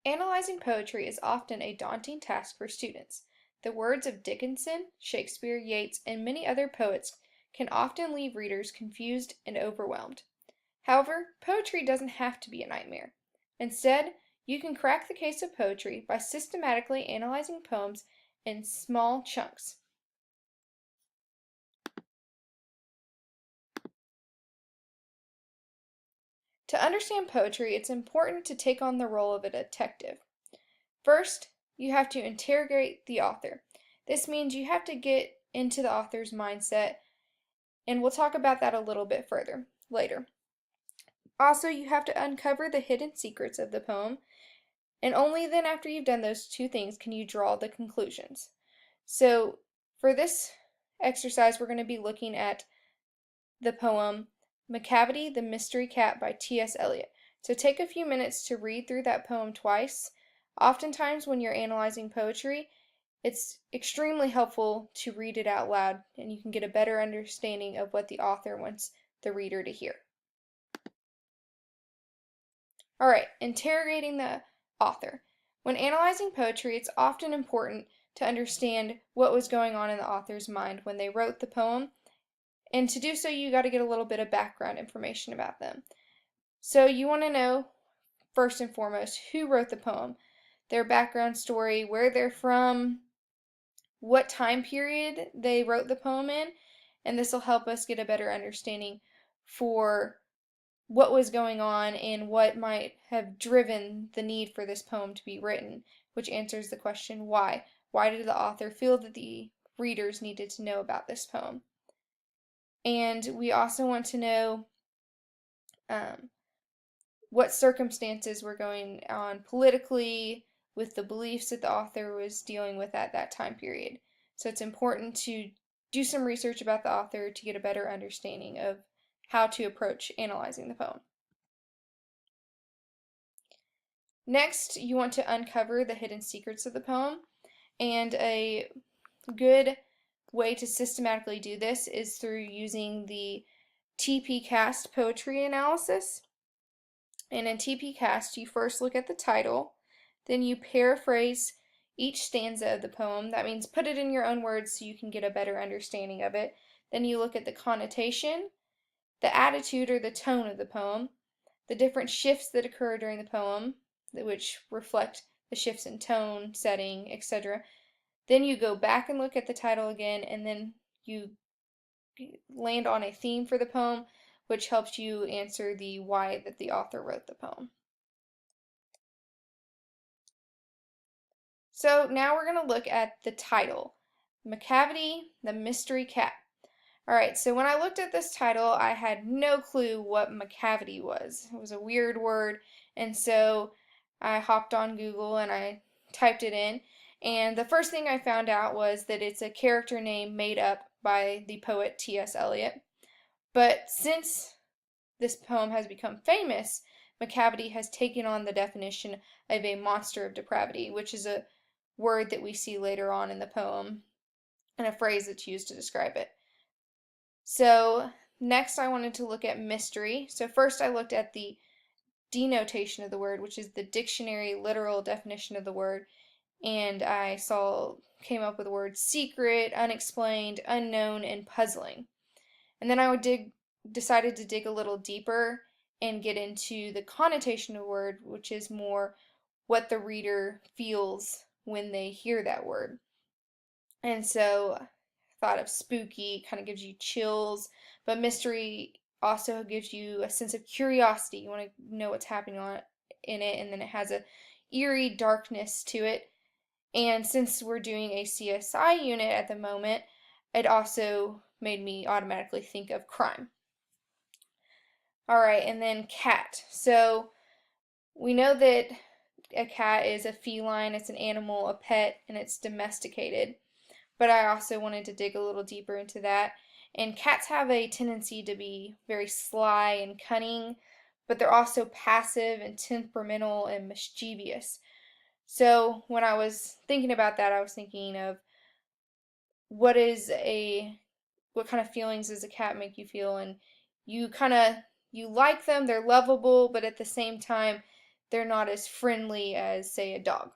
Analyzing poetry is often a daunting task for students. The words of Dickinson, Shakespeare, Yeats, and many other poets can often leave readers confused and overwhelmed. However, poetry doesn't have to be a nightmare. Instead, you can crack the case of poetry by systematically analyzing poems in small chunks. To understand poetry, it's important to take on the role of a detective. First, you have to interrogate the author. This means you have to get into the author's mindset, and we'll talk about that a little bit further later. Also, you have to uncover the hidden secrets of the poem, and only then after you've done those two things can you draw the conclusions. So, for this exercise, we're going to be looking at the poem Macavity, the Mystery Cat by T.S. Eliot. So take a few minutes to read through that poem twice. Oftentimes when you're analyzing poetry, it's extremely helpful to read it out loud, and you can get a better understanding of what the author wants the reader to hear. Alright, interrogating the author. When analyzing poetry, it's often important to understand what was going on in the author's mind when they wrote the poem, and to do so you got to get a little bit of background information about them. So you want to know, first and foremost, who wrote the poem, their background story, where they're from, what time period they wrote the poem in, and this will help us get a better understanding for what was going on and what might have driven the need for this poem to be written, which answers the question why. Why did the author feel that the readers needed to know about this poem? And we also want to know what circumstances were going on politically with the beliefs that the author was dealing with at that time period. So it's important to do some research about the author to get a better understanding of how to approach analyzing the poem. Next, you want to uncover the hidden secrets of the poem, and a good way to systematically do this is through using the TP-Cast poetry analysis. And in TP-Cast, you first look at the title, then you paraphrase each stanza of the poem. That means put it in your own words so you can get a better understanding of it. Then you look at the connotation, the attitude or the tone of the poem, the different shifts that occur during the poem, which reflect the shifts in tone, setting, etc. Then you go back and look at the title again, and then you land on a theme for the poem, which helps you answer the why that the author wrote the poem. So now we're going to look at the title, Macavity, the Mystery Cat. Alright, so when I looked at this title, I had no clue what Macavity was. It was a weird word, and so I hopped on Google and I typed it in, and the first thing I found out was that it's a character name made up by the poet T.S. Eliot. But since this poem has become famous, Macavity has taken on the definition of a monster of depravity, which is a word that we see later on in the poem and a phrase that's used to describe it. So next I wanted to look at mystery. So first I looked at the denotation of the word, which is the dictionary literal definition of the word, and I came up with the words secret, unexplained, unknown, and puzzling. And then I decided to dig a little deeper and get into the connotation of the word, which is more what the reader feels when they hear that word. And so I thought of spooky, kind of gives you chills, but mystery also gives you a sense of curiosity. You want to know what's happening in it, and then it has a eerie darkness to it. And since we're doing a CSI unit at the moment, it also made me automatically think of crime. Alright, and then cat. So we know that a cat is a feline, it's an animal, a pet, and it's domesticated. But I also wanted to dig a little deeper into that. And cats have a tendency to be very sly and cunning, but they're also passive and temperamental and mischievous. So when I was thinking about that, I was thinking of what kind of feelings does a cat make you feel, and you like them, they're lovable, but at the same time they're not as friendly as, say, a dog.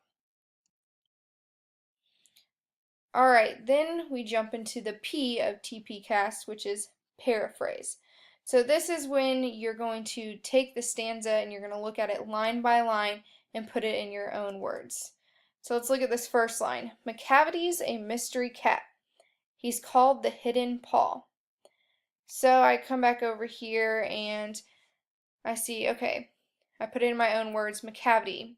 Alright, then we jump into the P of TPCast, which is paraphrase. So this is when you're going to take the stanza and you're going to look at it line by line and put it in your own words. So let's look at this first line. McCavity's a mystery cat. He's called the Hidden Paw. So I come back over here and I see, okay, I put it in my own words, McCavity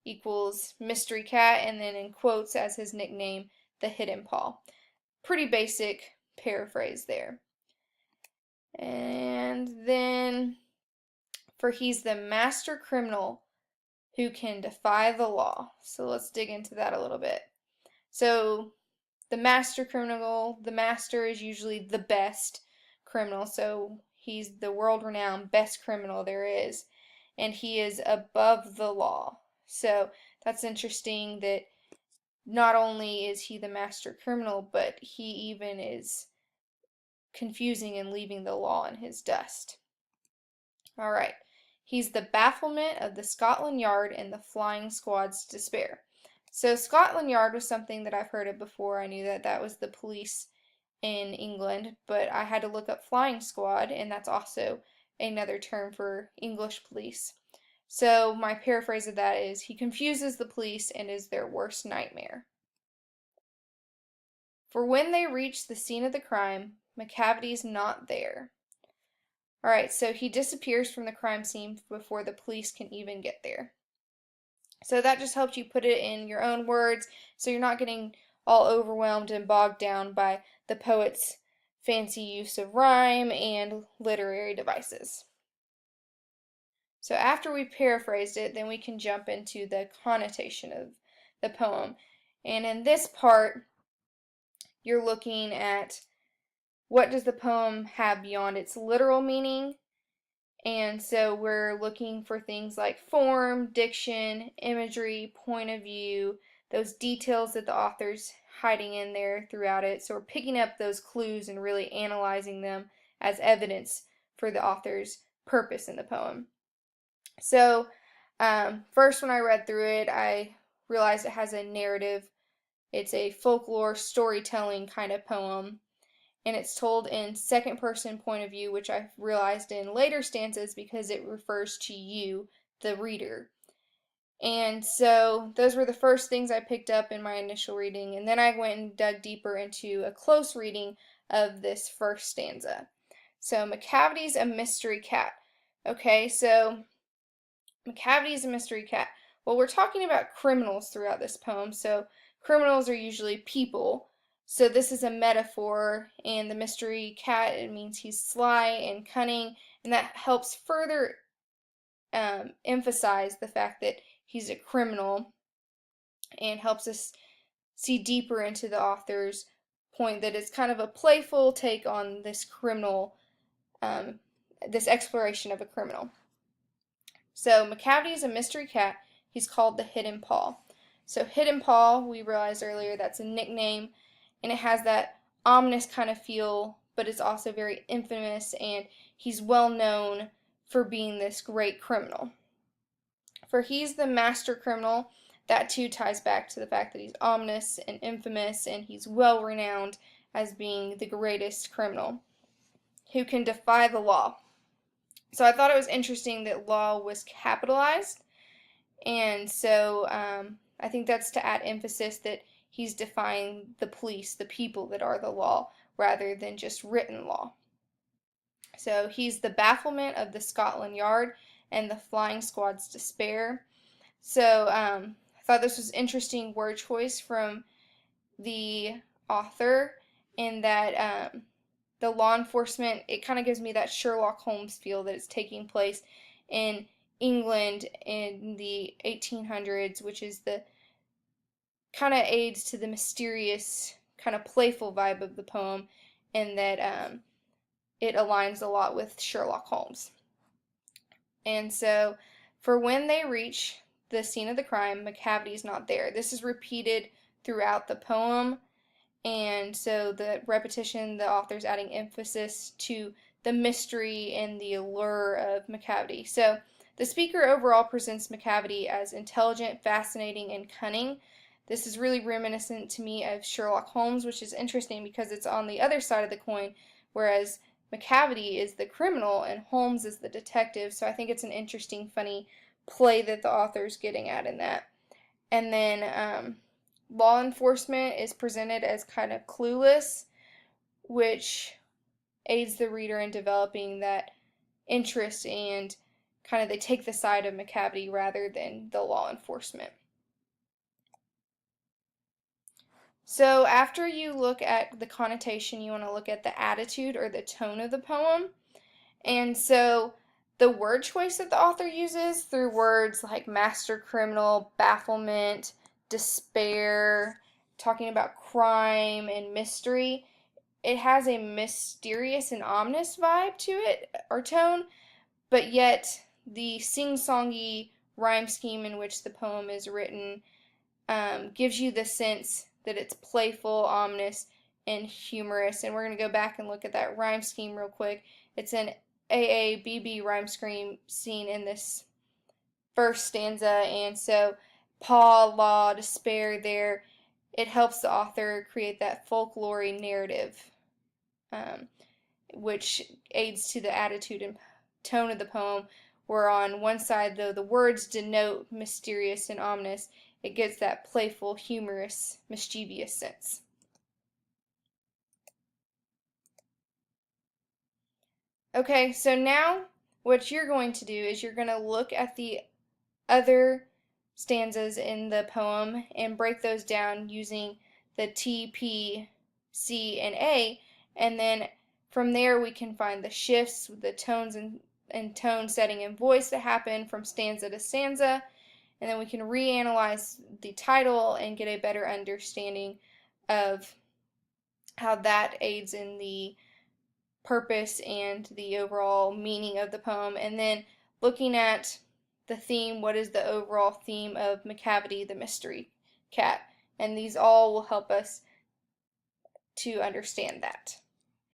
equals mystery cat, and then in quotes as his nickname, the Hidden Paw. Pretty basic paraphrase there. And then for he's the master criminal who can defy the law. So let's dig into that a little bit. So the master criminal, the master is usually the best criminal, so he's the world-renowned best criminal there is, and he is above the law. So that's interesting that not only is he the master criminal, but he even is confusing and leaving the law in his dust. Alright, he's the bafflement of the Scotland Yard and the flying squad's despair. So Scotland Yard was something that I've heard of before. I knew that that was the police in England, but I had to look up flying squad, and that's also another term for English police. So my paraphrase of that is, he confuses the police and is their worst nightmare. For when they reach the scene of the crime, McCavity's not there. Alright, so he disappears from the crime scene before the police can even get there. So that just helps you put it in your own words, so you're not getting all overwhelmed and bogged down by the poet's fancy use of rhyme and literary devices. So after we paraphrased it, then we can jump into the connotation of the poem. And in this part, you're looking at what does the poem have beyond its literal meaning. And so we're looking for things like form, diction, imagery, point of view, those details that the author's hiding in there throughout it. So we're picking up those clues and really analyzing them as evidence for the author's purpose in the poem. So first when I read through it, I realized it has a narrative. It's a folklore storytelling kind of poem, and it's told in second person point of view, which I've realized in later stanzas because it refers to you, the reader. And so those were the first things I picked up in my initial reading, and then I went and dug deeper into a close reading of this first stanza. So McCavity's a mystery cat. Okay, so McCavity's a mystery cat. Well, we're talking about criminals throughout this poem, so criminals are usually people. So this is a metaphor, and the mystery cat, it means he's sly and cunning, and that helps further emphasize the fact that he's a criminal and helps us see deeper into the author's point that it's kind of a playful take on this criminal, this exploration of a criminal. So McCavity is a mystery cat. He's called the Hidden Paw. So Hidden Paw, we realized earlier, that's a nickname, and it has that ominous kind of feel, but it's also very infamous, and he's well known for being this great criminal. For he's the master criminal, that too ties back to the fact that he's ominous and infamous, and he's well renowned as being the greatest criminal who can defy the law. So I thought it was interesting that law was capitalized, and so I think that's to add emphasis that he's defying the police, the people that are the law, rather than just written law. So he's the bafflement of the Scotland Yard and the flying squad's despair. So I thought this was interesting word choice from the author, in that the law enforcement, it kind of gives me that Sherlock Holmes feel that it's taking place in England in the 1800s, which is the kind of aids to the mysterious, kind of playful vibe of the poem, and that it aligns a lot with Sherlock Holmes. And so, for when they reach the scene of the crime, McCavity's not there. This is repeated throughout the poem, and so the repetition, the author's adding emphasis to the mystery and the allure of McCavity. So The speaker overall presents Macavity as intelligent, fascinating, and cunning. This is really reminiscent to me of Sherlock Holmes, which is interesting because it's on the other side of the coin, whereas Macavity is the criminal and Holmes is the detective. So I think it's an interesting, funny play that the author's getting at in that. And then law enforcement is presented as kind of clueless, which aids the reader in developing that interest and kind of they take the side of Macavity rather than the law enforcement. So after you look at the connotation, you want to look at the attitude or the tone of the poem. And so the word choice that the author uses through words like master criminal, bafflement, despair, talking about crime and mystery, it has a mysterious and ominous vibe to it, or tone, but yet the sing-songy rhyme scheme in which the poem is written gives you the sense that it's playful, ominous, and humorous. And we're going to go back and look at that rhyme scheme real quick. It's an AABB rhyme scheme seen in this first stanza, and so paw, law, despair there. It helps the author create that folklore narrative, which aids to the attitude and tone of the poem, where on one side, though the words denote mysterious and ominous, it gets that playful, humorous, mischievous sense. Okay, so now what you're going to do is you're going to look at the other stanzas in the poem and break those down using the T, P, C, and A, and then from there we can find the shifts, the tones and tone setting and voice that happen from stanza to stanza, and then we can reanalyze the title and get a better understanding of how that aids in the purpose and the overall meaning of the poem, and then looking at the theme, what is the overall theme of Macavity the Mystery Cat, and these all will help us to understand that.